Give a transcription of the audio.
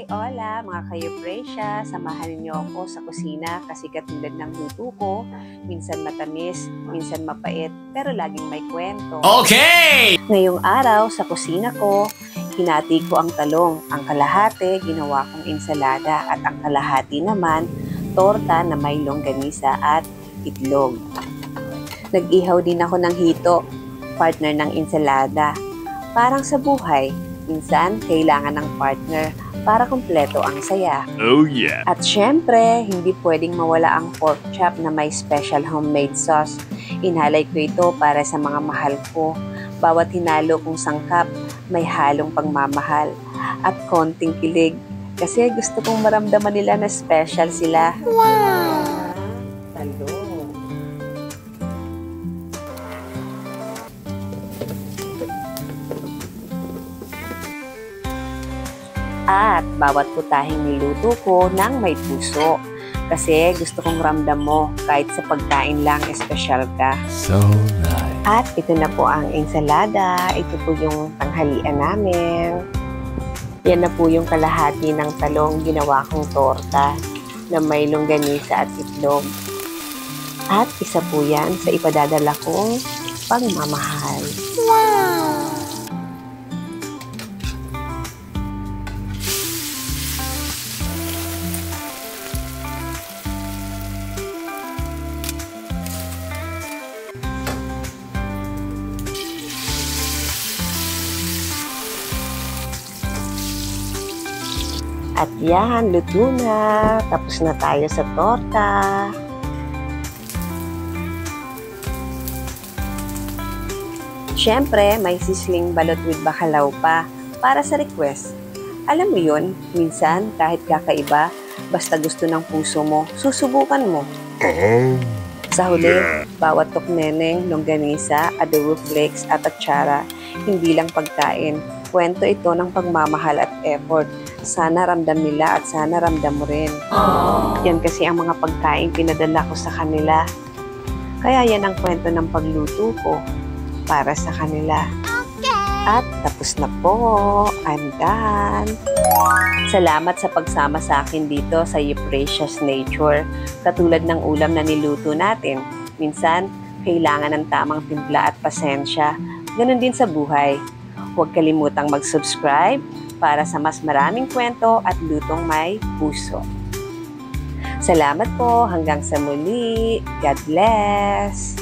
Hola mga kayo-presya! Samahan niyo ako sa kusina kasi katulad ng luto ko, minsan matamis, minsan mapait, pero laging may kwento. Okay! Ngayong araw sa kusina ko, hinati ko ang talong. Ang kalahati, ginawa kong ensalada at ang kalahati naman, torta na may longganisa at itlog. Nag-ihaw din ako ng hito, partner ng ensalada. Parang sa buhay, minsan kailangan ng partner para kumpleto ang saya. Oh yeah! At syempre, hindi pwedeng mawala ang pork chop na may special homemade sauce. Inhalay ko ito para sa mga mahal ko. Bawat hinalo kong sangkap, may halong pagmamahal at konting kilig. Kasi gusto kong maramdaman nila na special sila. Wow! Talong. At bawat putahing niluto ko ng may puso. Kasi gusto kong ramdam mo kahit sa pagkain lang espesyal ka. So nice. At ito na po ang ensalada. Ito po yung tanghalian namin. Yan na po yung kalahati ng talong ginawa kong torta na may longganisa at itlog. At isa po yan sa ipadadala kong pagmamahal. Wow! At yan, luto na. Tapos na tayo sa torta. Siyempre, may sisling balot with bacalao pa para sa request. Alam mo yun, minsan kahit kakaiba, basta gusto ng puso mo, susubukan mo. Sa huli, bawat tokneneng, longganisa, adobo flakes at atsara, hindi lang pagkain. Kwento ito ng pagmamahal at effort. Sana ramdam nila at sana ramdam mo rin. Yan kasi ang mga pagkain pinadala ko sa kanila. Kaya yan ang kwento ng pagluto ko para sa kanila. At tapos na po. I'm done. Salamat sa pagsama sa akin dito sa You Precious Nature. Katulad ng ulam na niluto natin. Minsan, kailangan ng tamang timpla at pasensya. Ganon din sa buhay. Huwag kalimutang mag-subscribe para sa mas maraming kwento at lutong may puso. Salamat po. Hanggang sa muli. God bless.